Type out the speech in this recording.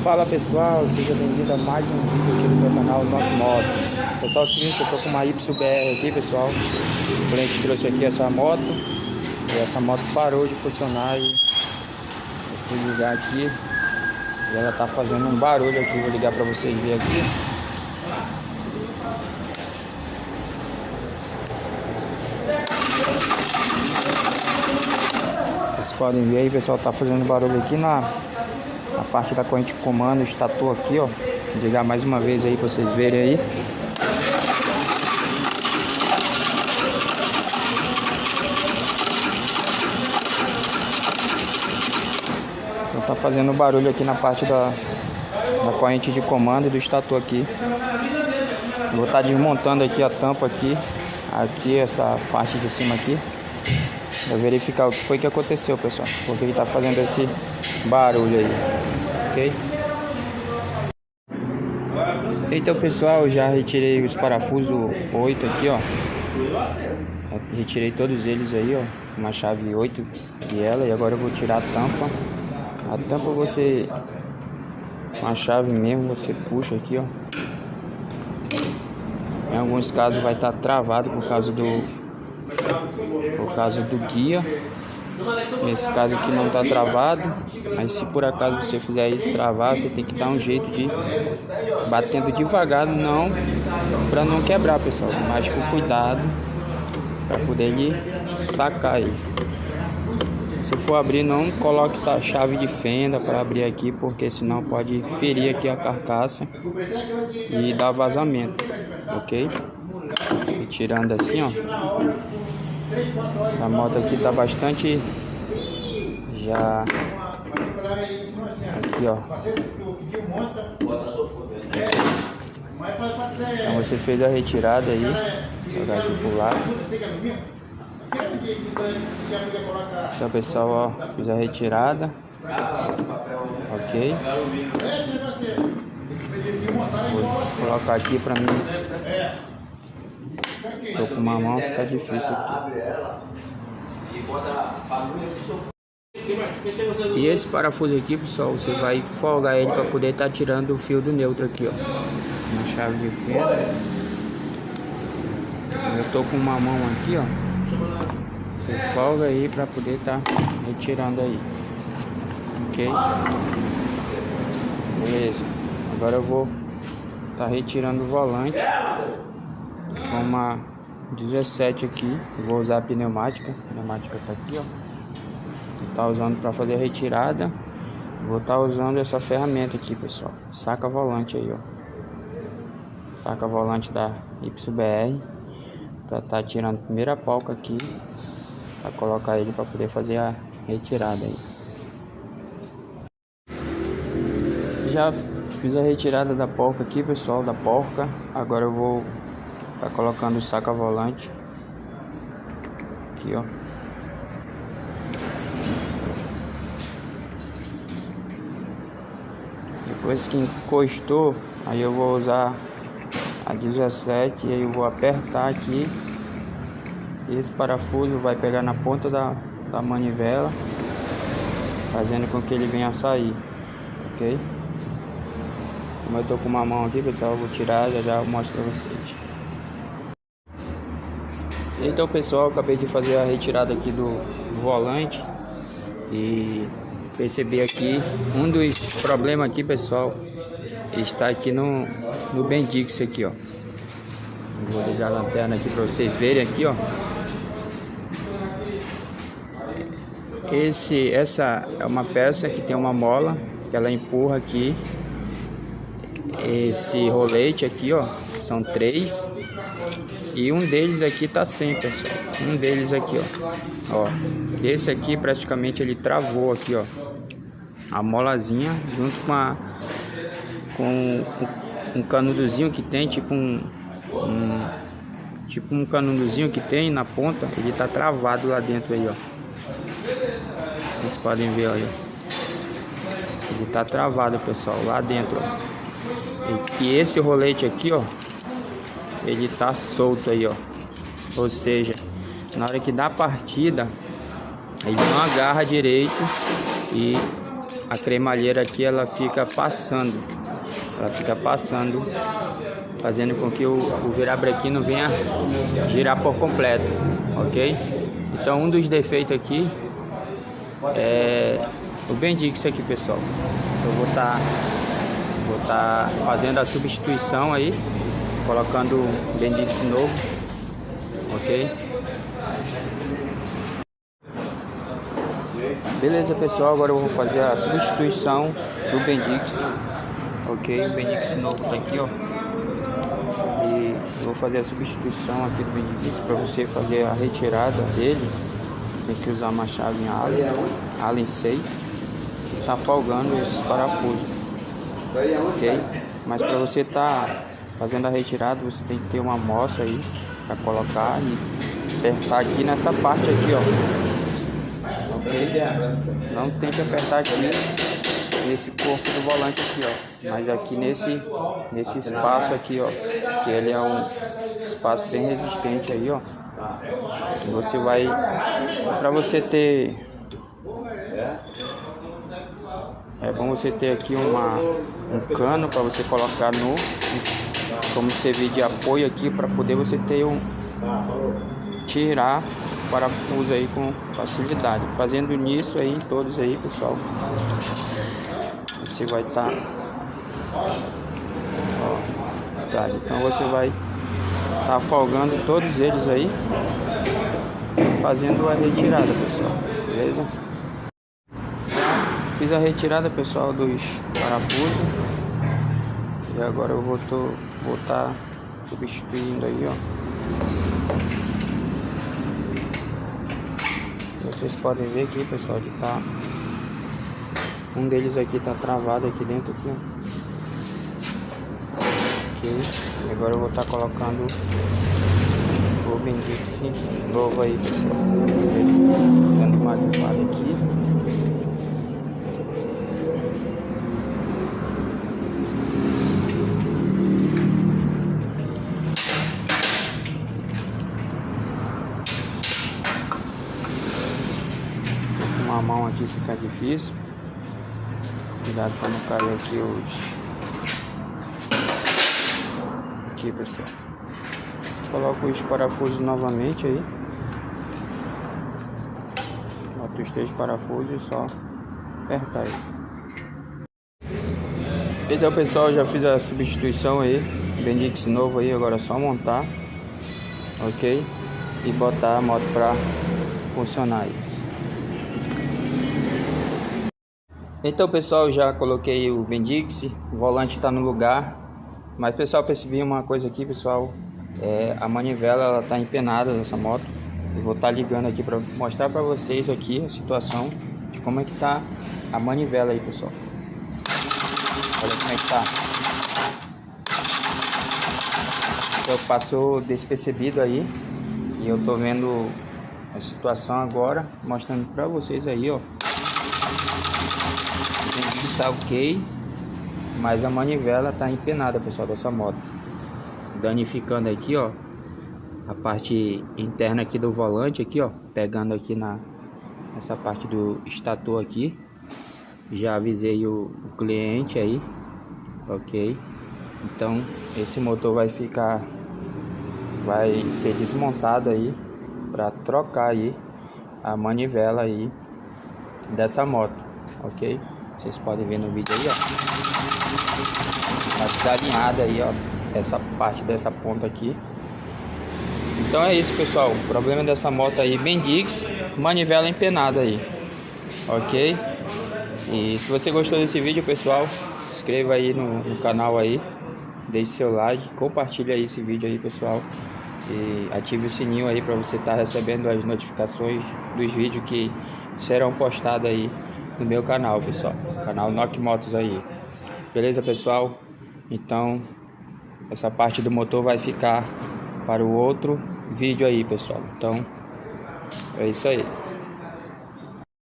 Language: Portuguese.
Fala pessoal, seja bem-vindo a mais um vídeo aqui do meu canal Norte Moto. Pessoal, é o seguinte, eu tô com uma YBR aqui, pessoal. O cliente trouxe aqui essa moto e essa moto parou de funcionar e eu fui ligar aqui e ela tá fazendo um barulho aqui. Vou ligar pra vocês verem aqui. Vocês podem ver aí, pessoal, tá fazendo barulho aqui na parte da corrente de comando, estatua aqui, ó. Vou ligar mais uma vez aí pra vocês verem aí. Então tá fazendo barulho aqui na parte da corrente de comando e do estatua aqui. Eu vou estar desmontando aqui a tampa aqui, essa parte de cima aqui, para verificar o que foi que aconteceu, pessoal, porque ele tá fazendo esse barulho aí, ok? Então, pessoal, já retirei os parafusos 8 aqui, ó. Retirei todos eles aí, ó, uma chave 8 e ela, e agora eu vou tirar a tampa. A tampa você, com a chave mesmo, você puxa aqui, ó. Em alguns casos vai estar travado por causa do guia. Nesse caso aqui não está travado, mas se por acaso você fizer isso travar, você tem que dar um jeito de batendo devagar, não para não quebrar, pessoal, mas com cuidado para poder ele sacar aí. Se for abrir, não coloque essa chave de fenda para abrir aqui, porque senão pode ferir aqui a carcaça e dar vazamento, ok? E tirando assim, ó. Essa moto aqui tá bastante já aqui, ó. Então você fez a retirada aí, jogar aqui pro lado. Então, pessoal, ó, fiz a retirada, ok. Vou colocar aqui pra mim. Tô com uma mão, fica difícil aqui. E esse parafuso aqui, pessoal, você vai folgar ele para poder estar tirando o fio do neutro aqui, ó. Uma chave de fenda. Eu tô com uma mão aqui, ó. Você folga aí para poder estar retirando aí. Ok? Beleza. Agora eu vou estar retirando o volante com uma 17 aqui. Eu vou usar a pneumática. A pneumática tá aqui, ó. Vou estar usando para fazer a retirada. Vou estar usando essa ferramenta aqui, pessoal. Saca volante aí, ó. Saca volante da YBR. Para estar tirando a primeira palca aqui. Para colocar ele para poder fazer a retirada aí. Já fiz a retirada da porca aqui, pessoal, da porca. Agora eu vou tá colocando o saca-volante aqui, ó. Depois que encostou, aí eu vou usar a 17 e aí eu vou apertar aqui. E esse parafuso vai pegar na ponta da manivela, fazendo com que ele venha a sair, ok? Como eu tô com uma mão aqui, pessoal, eu vou tirar, já eu mostro pra vocês. Então, pessoal, acabei de fazer a retirada aqui do volante e percebi aqui um dos problemas aqui, pessoal, está aqui no Bendix aqui, ó. Vou ligar a lanterna aqui para vocês verem aqui, ó. Essa é uma peça que tem uma mola que ela empurra aqui. Esse rolete aqui, ó, são 3 e um deles aqui tá sem, pessoal. Um deles aqui, ó, esse aqui praticamente ele travou aqui, ó, a molazinha junto com um canudozinho que tem, tipo um canudozinho que tem na ponta, ele tá travado lá dentro aí, ó. Vocês podem ver, olha, ele tá travado, pessoal, lá dentro, ó. E esse rolete aqui, ó, ele tá solto aí, ó. Ou seja, na hora que dá a partida, ele não agarra direito e a cremalheira aqui ela fica passando, fazendo com que o virabrequim venha girar por completo, ok? Então um dos defeitos aqui é o Bendix aqui, pessoal. Eu vou estar fazendo a substituição aí, colocando o Bendix novo, ok? Beleza, pessoal, agora eu vou fazer a substituição do Bendix, ok? O Bendix novo tá aqui, ó. E eu vou fazer a substituição aqui do Bendix. Para você fazer a retirada dele, você tem que usar uma chave Allen 6, que tá folgando esses parafusos, ok? Mas para você tá fazendo a retirada, você tem que ter uma amostra aí para colocar e apertar aqui nessa parte aqui, ó. Ok? Não tem que apertar aqui nesse corpo do volante aqui, ó, mas aqui nesse espaço aqui, ó, que ele é um espaço bem resistente aí, ó. Você vai, para você ter, é bom você ter aqui um cano para você colocar como servir de apoio aqui, para poder você ter tirar o parafuso aí com facilidade. Fazendo nisso aí, todos aí, pessoal, você vai estar, então você vai estar folgando todos eles aí, fazendo a retirada, pessoal, beleza? Fiz a retirada, pessoal, dos parafusos e agora eu vou estar substituindo aí, ó. Vocês podem ver aqui, pessoal, que tá um deles aqui tá travado aqui dentro aqui, ó. Ok, agora eu vou estar colocando o Bendix novo aí, pessoal. Dando uma limpada aqui. A mão aqui fica difícil, cuidado para não cair aqui aqui, pessoal. Coloco os parafusos novamente aí, boto os 3 parafusos e só apertar aí. Então, pessoal, já fiz a substituição aí, Bendix novo aí, agora é só montar, ok, e botar a moto para funcionar aí. Então, pessoal, já coloquei o Bendix, o volante está no lugar, mas, pessoal, percebi uma coisa aqui, pessoal, a manivela ela tá empenada nessa moto. Eu vou estar ligando aqui para mostrar para vocês aqui a situação de como é que tá a manivela aí, pessoal. Olha como é que tá. Então, passou despercebido aí e eu tô vendo a situação agora, mostrando para vocês aí, ó. Está ok, mas a manivela tá empenada, pessoal, dessa moto, danificando aqui, ó, a parte interna aqui do volante aqui, ó, pegando aqui nessa parte do estator aqui. Já avisei o cliente aí, ok? Então esse motor vai ser desmontado aí para trocar aí a manivela aí dessa moto, ok? Vocês podem ver no vídeo aí, ó, tá desalinhada aí, ó, essa parte dessa ponta aqui. Então é isso, pessoal, o problema dessa moto aí, Bendix, manivela empenada aí, ok? E se você gostou desse vídeo, pessoal, se inscreva aí no canal aí, deixe seu like, compartilhe aí esse vídeo aí, pessoal, e ative o sininho aí para você estar recebendo as notificações dos vídeos que serão postados aí no meu canal, pessoal, canal Nock Motos aí, beleza, pessoal? Então essa parte do motor vai ficar para o outro vídeo aí, pessoal. Então é isso aí.